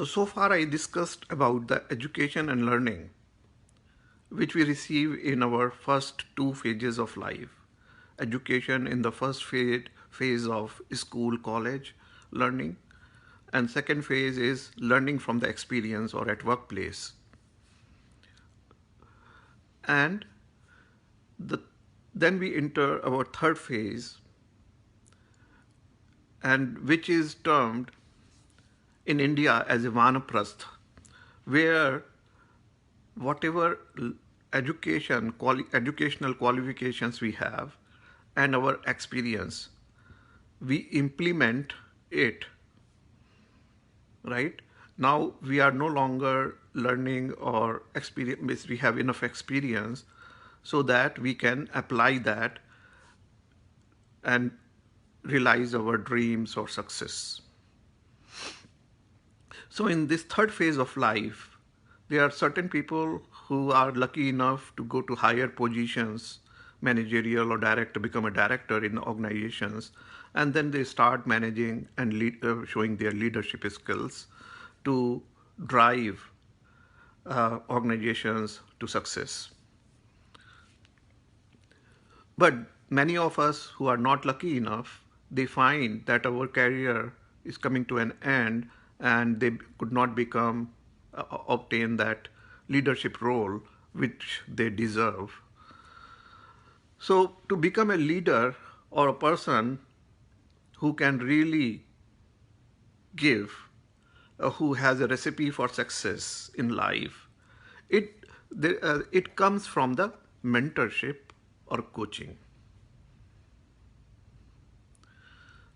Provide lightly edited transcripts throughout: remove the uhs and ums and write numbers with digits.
So far I discussed about the education and learning which we receive in our first two phases of life. Education in the first phase of school, college learning, and second phase is learning from the experience or at workplace. And the, then we enter our third phase, and which is termed in India as a Vanaprastha, where whatever educational qualifications we have and our experience, we implement it, right? Now we are no longer learning or experience, we have enough experience so that we can apply that and realize our dreams or success. So in this third phase of life, there are certain people who are lucky enough to go to higher positions, managerial or director, become a director in organizations, and then they start managing and showing their leadership skills to drive organizations to success. But many of us who are not lucky enough, they find that our career is coming to an end and they could not obtain that leadership role which they deserve. So to become a leader or a person who can really give, who has a recipe for success in life, it comes from the mentorship or coaching.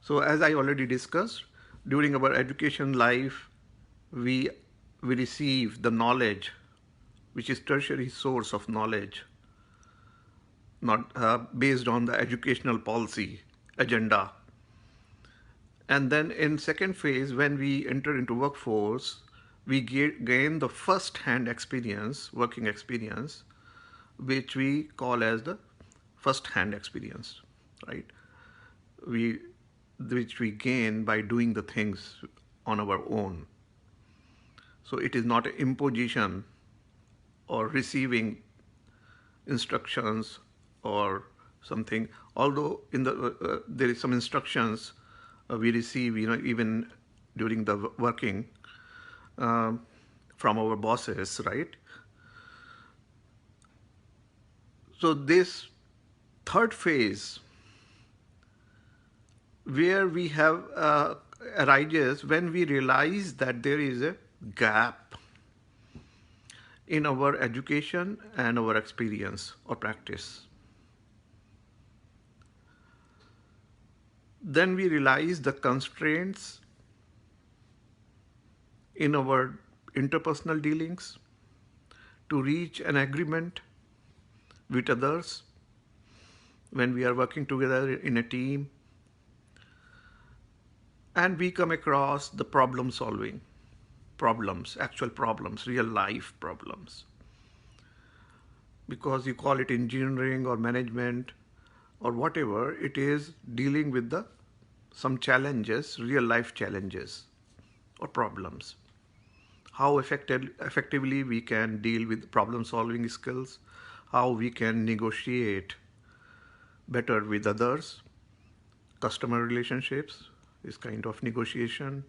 So as I already discussed, during our education life, we receive the knowledge, which is tertiary source of knowledge, not based on the educational policy agenda. And then in second phase, when we enter into workforce, we gain the first-hand experience, working experience, which we call as the first-hand experience, right? Which we gain by doing the things on our own. So it is not an imposition or receiving instructions or something. Although in there is some instructions we receive, even during the working from our bosses, right? So this third phase, where we have arises when we realize that there is a gap in our education and our experience or practice. Then we realize the constraints in our interpersonal dealings to reach an agreement with others when we are working together in a team. And we come across the actual problems, real life problems. Because you call it engineering or management or whatever, it is dealing with some challenges, real life challenges or problems. How effectively we can deal with problem solving skills, how we can negotiate better with others, customer relationships is kind of negotiation,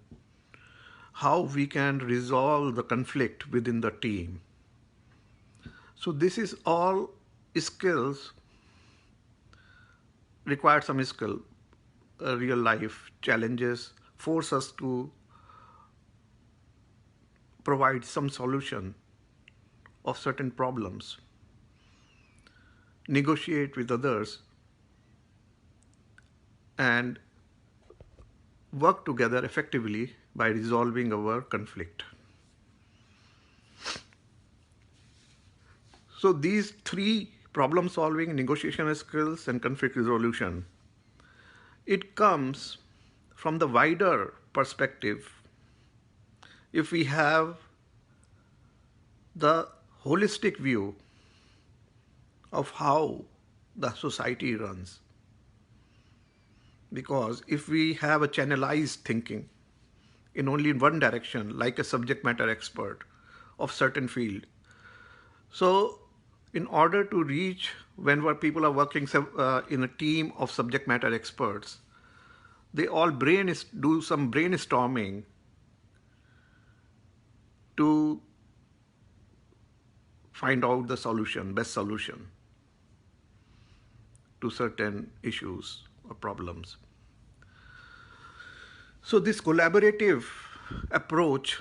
how we can resolve the conflict within the team. So this is all skills, require some skill. Real life challenges force us to provide some solution of certain problems, negotiate with others, and work together effectively by resolving our conflict. So these three, problem solving, negotiation skills, and conflict resolution, it comes from the wider perspective. If we have the holistic view of how the society runs, because if we have a channelized thinking, in only one direction, like a subject matter expert of certain field. So in order to reach, whenever people are working in a team of subject matter experts, they all do some brainstorming to find out the solution, best solution to certain issues or problems. So this collaborative approach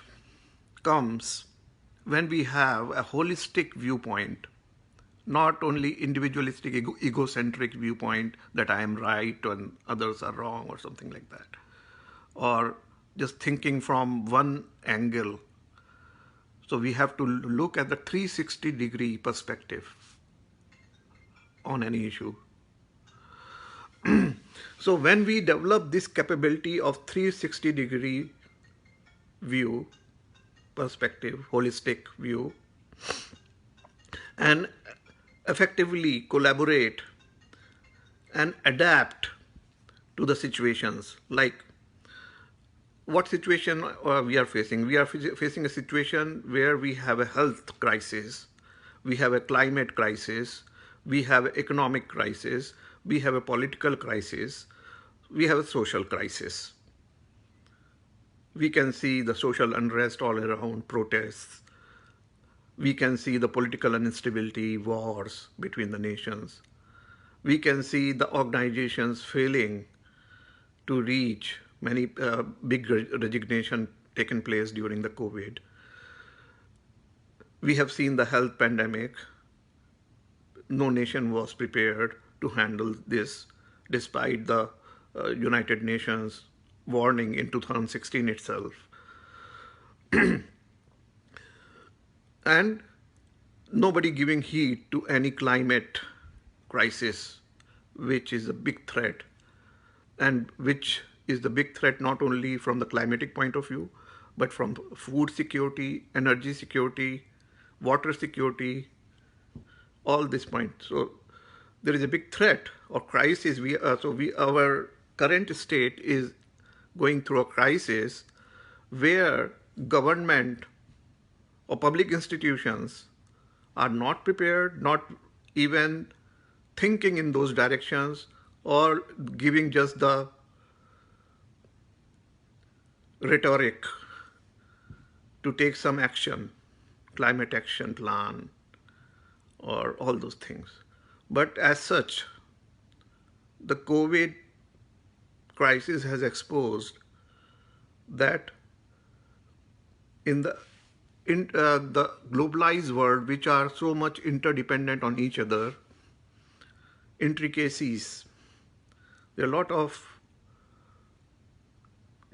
comes when we have a holistic viewpoint, not only individualistic, egocentric viewpoint that I am right and others are wrong or something like that, or just thinking from one angle. So we have to look at the 360-degree perspective on any issue. So when we develop this capability of 360-degree view, perspective, holistic view, and effectively collaborate and adapt to the situations, like what situation we are facing. We are facing a situation where we have a health crisis, we have a climate crisis, we have an economic crisis, we have a political crisis, we have a social crisis. We can see the social unrest all around, protests. We can see the political instability, wars between the nations. We can see the organizations failing to reach many big resignation taken place during the COVID. We have seen the health pandemic. No nation was prepared to handle this, despite the United Nations warning in 2016 itself. And nobody giving heed to any climate crisis, which is a big threat, and which is the big threat not only from the climatic point of view, but from food security, energy security, water security, all this point. So there is a big threat or crisis. Our current state is going through a crisis where government or public institutions are not prepared, not even thinking in those directions, or giving just the rhetoric to take some action, climate action plan, or all those things. But as such, the COVID crisis has exposed that in the globalized world, which are so much interdependent on each other, intricacies, there are a lot of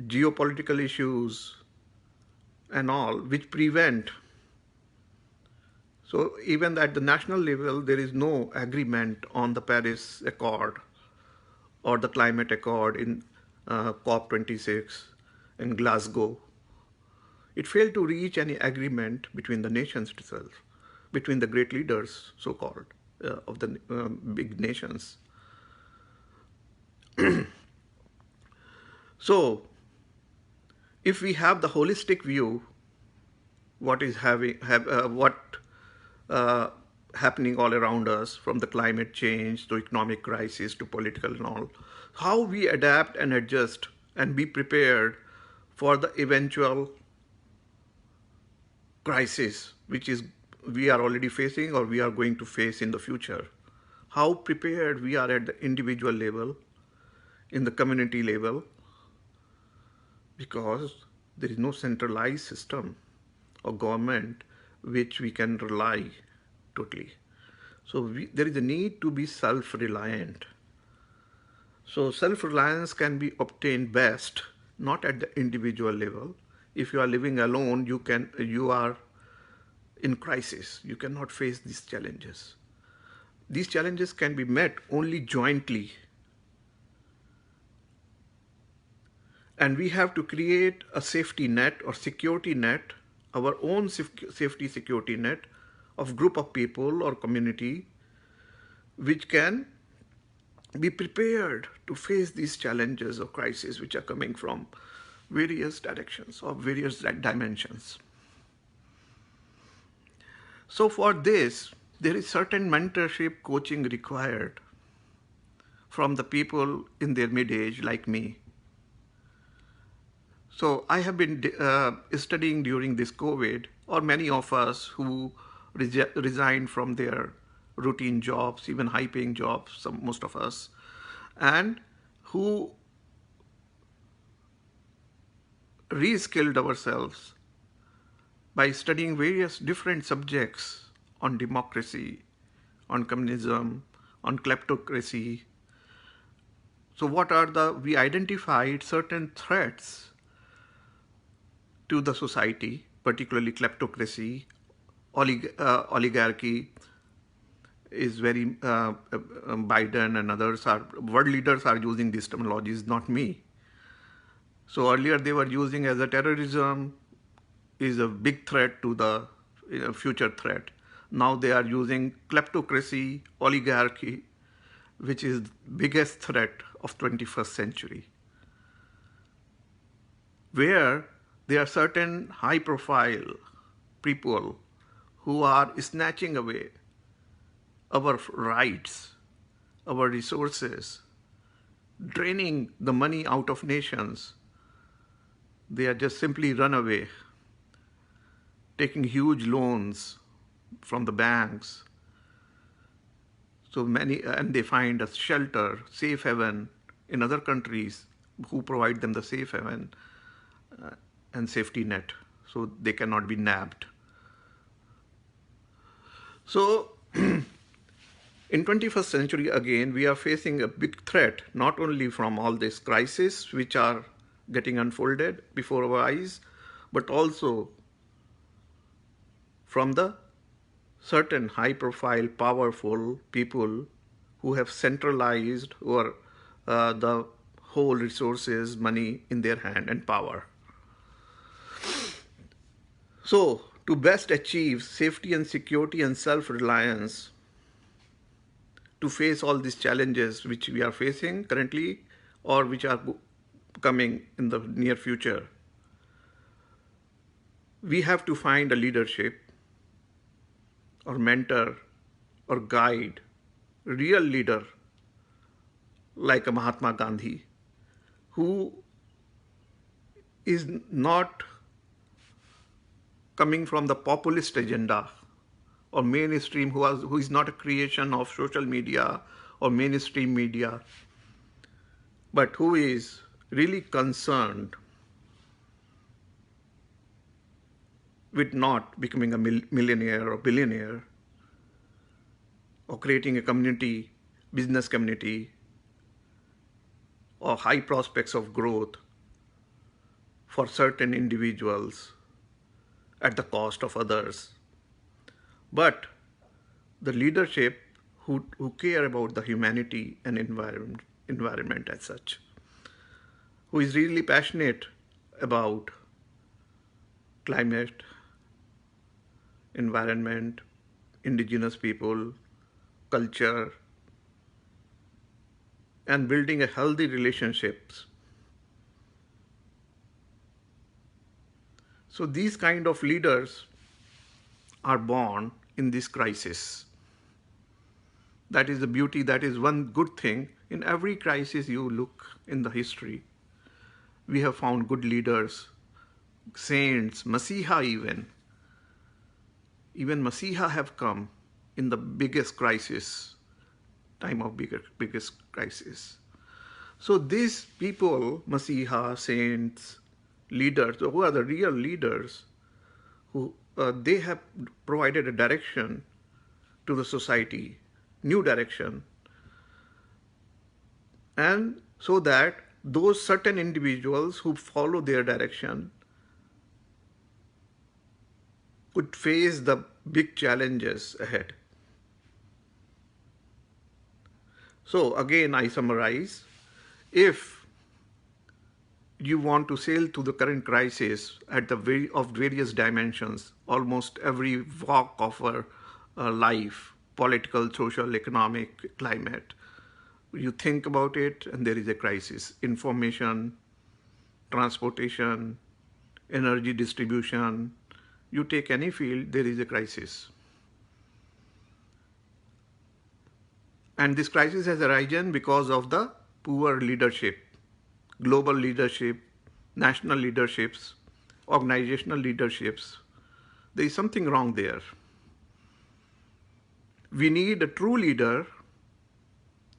geopolitical issues and all which prevent. So even at the national level, there is no agreement on the Paris Accord or the climate accord in COP26 in Glasgow. It failed to reach any agreement between the nations itself, between the great leaders, so-called, of the big nations. So if we have the holistic view, what is happening all around us, from the climate change to economic crisis to political and all, how we adapt and adjust and be prepared for the eventual crisis which is we are already facing or we are going to face in the future. How prepared we are at the individual level, in the community level, because there is no centralized system or government which we can rely totally. So there is a need to be self-reliant. So self-reliance can be obtained best not at the individual level. If you are living alone, you are in crisis. You cannot face these challenges. These challenges can be met only jointly. And we have to create a safety net or security net, our own safety security net of group of people or community which can be prepared to face these challenges or crises which are coming from various directions or various dimensions. So for this, there is certain mentorship coaching required from the people in their mid-age like me. So I have been studying during this COVID, or many of us who resigned from their routine jobs, even high-paying jobs, most of us, and who re-skilled ourselves by studying various different subjects on democracy, on communism, on kleptocracy. So we identified certain threats to the society, particularly kleptocracy, oligarchy is very, Biden and world leaders are using these terminologies, not me. So earlier they were using as a terrorism is a big threat to the future threat. Now they are using kleptocracy, oligarchy, which is the biggest threat of 21st century, where there are certain high-profile people who are snatching away our rights, our resources, draining the money out of nations. They are just simply run away, taking huge loans from the banks. So many, and they find a shelter, safe haven in other countries who provide them the safe haven and safety net, so they cannot be nabbed. So in 21st century, again, we are facing a big threat, not only from all these crises which are getting unfolded before our eyes, but also from the certain high-profile, powerful people who have centralized or the whole resources, money in their hand and power. So, to best achieve safety and security and self-reliance, to face all these challenges which we are facing currently or which are coming in the near future, we have to find a leadership or mentor or guide, real leader like a Mahatma Gandhi, who is not coming from the populist agenda or mainstream, who is not a creation of social media or mainstream media, but who is really concerned with not becoming a millionaire or billionaire or creating a community, business community, or high prospects of growth for certain individuals at the cost of others, but the leadership who care about the humanity and environment as such, who is really passionate about climate, environment, indigenous people, culture, and building a healthy relationships. So these kind of leaders are born in this crisis. That is the beauty, that is one good thing. In every crisis you look in the history, we have found good leaders, saints, Masiha even. Even Masiha have come in the biggest crisis, time of biggest crisis. So these people, Masiha, saints, leaders, who are the real leaders, who they have provided a direction to the society, new direction, and so that those certain individuals who follow their direction could face the big challenges ahead. So again, I summarize, if you want to sail through the current crisis at of various dimensions, almost every walk of our life, political, social, economic, climate, you think about it and there is a crisis. Information, transportation, energy distribution. You take any field, there is a crisis. And this crisis has arisen because of the poor leadership, global leadership, national leaderships, organizational leaderships. There is something wrong there. We need a true leader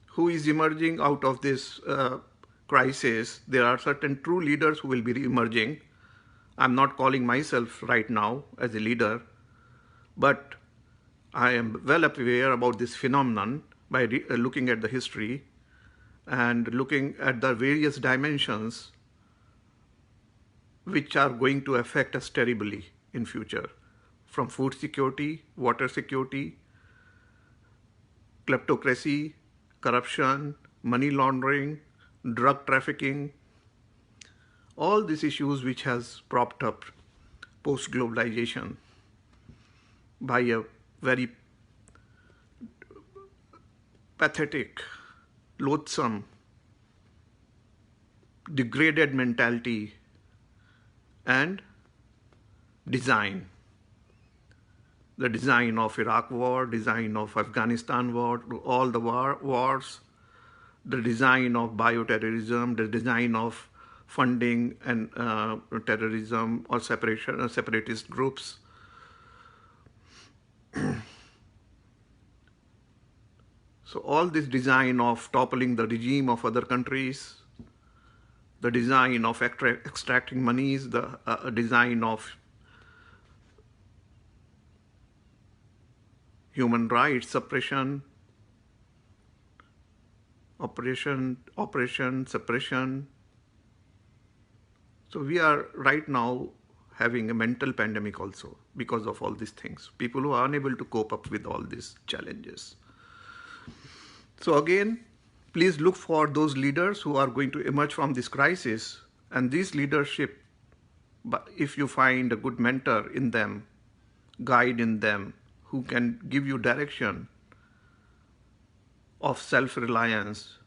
who is emerging out of this crisis. There are certain true leaders who will be emerging. I'm not calling myself right now as a leader, but I am well aware about this phenomenon by looking at the history and looking at the various dimensions which are going to affect us terribly in future, from food security, water security, kleptocracy, corruption, money laundering, drug trafficking, all these issues which has propped up post-globalization by a very pathetic, loathsome, degraded mentality and design. The design of Iraq war, design of Afghanistan war, all the wars, the design of bioterrorism, the design of funding and terrorism or separatist groups. So all this design of toppling the regime of other countries, the design of extracting monies, the design of human rights suppression, operation suppression. So we are right now having a mental pandemic also because of all these things. People who are unable to cope up with all these challenges. So again, please look for those leaders who are going to emerge from this crisis, and this leadership, if you find a good mentor in them, guide in them, who can give you direction of self-reliance,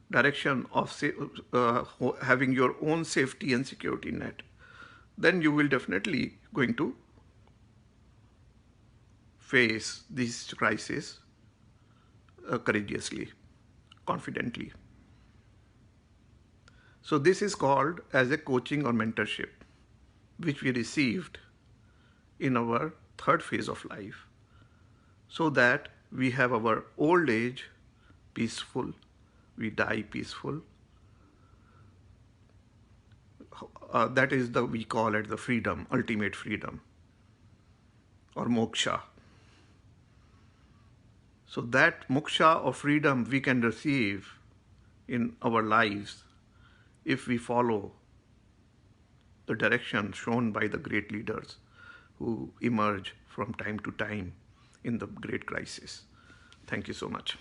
direction of having your own safety and security net, then you will definitely going to face this crisis courageously, confidently. So this is called as a coaching or mentorship, which we received in our third phase of life, so that we have our old age peaceful, we die peaceful. That is we call it the freedom, ultimate freedom, or moksha. So that moksha or freedom we can receive in our lives if we follow the direction shown by the great leaders who emerge from time to time in the great crisis. Thank you so much.